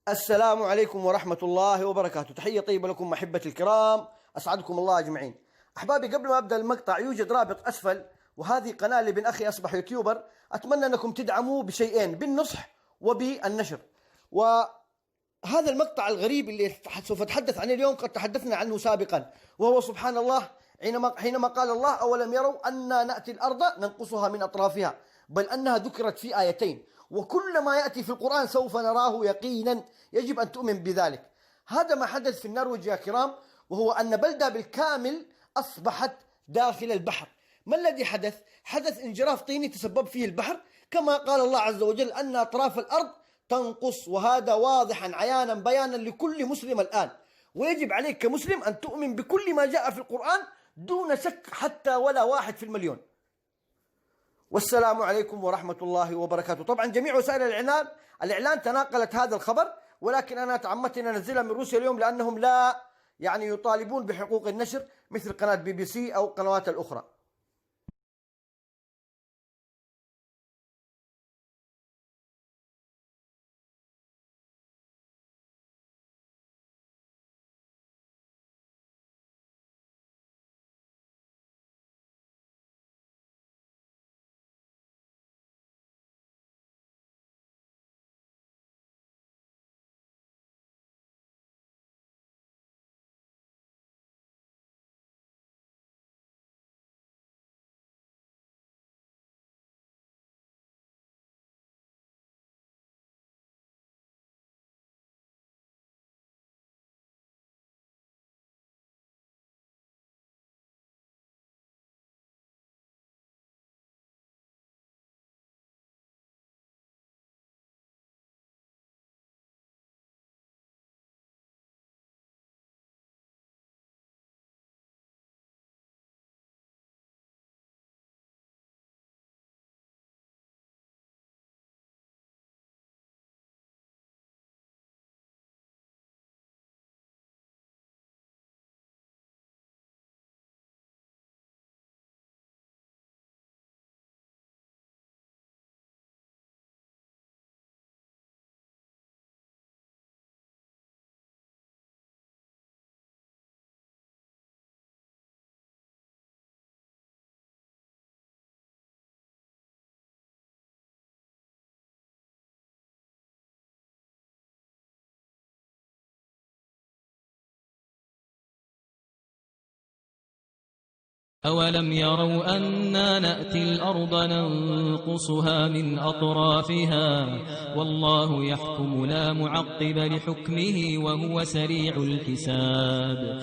السلام عليكم ورحمة الله وبركاته. تحية طيبة لكم أحبتي الكرام، أسعدكم الله أجمعين. أحبابي، قبل ما أبدأ المقطع يوجد رابط أسفل، وهذه قناة لابن أخي أصبح يوتيوبر. أتمنى أنكم تدعموا بشيئين: بالنصح وبالنشر. وهذا المقطع الغريب اللي سوف أتحدث عنه اليوم قد تحدثنا عنه سابقا، وهو سبحان الله حينما قال الله: أولم يروا أنا نأتي الأرض ننقصها من أطرافها، بل أنها ذكرت في آيتين، وكل ما يأتي في القرآن سوف نراه يقينا، يجب أن تؤمن بذلك. هذا ما حدث في النرويج يا كرام، وهو أن بلدة بالكامل أصبحت داخل البحر. ما الذي حدث؟ حدث انجراف طيني تسبب فيه البحر، كما قال الله عز وجل أن أطراف الأرض تنقص، وهذا واضحا عيانا بيانا لكل مسلم الآن. ويجب عليك كمسلم أن تؤمن بكل ما جاء في القرآن دون شك حتى ولا 1 في المليون. والسلام عليكم ورحمة الله وبركاته. طبعا جميع وسائل الإعلان تناقلت هذا الخبر، ولكن أنا تعمدت أن أنزلها من روسيا اليوم لأنهم لا يطالبون بحقوق النشر مثل قناة BBC أو القنوات الأخرى. أولم يروا أنا نأتي الأرض ننقصها من أطرافها والله يحكم لا معقب لحكمه وهو سريع الحساب.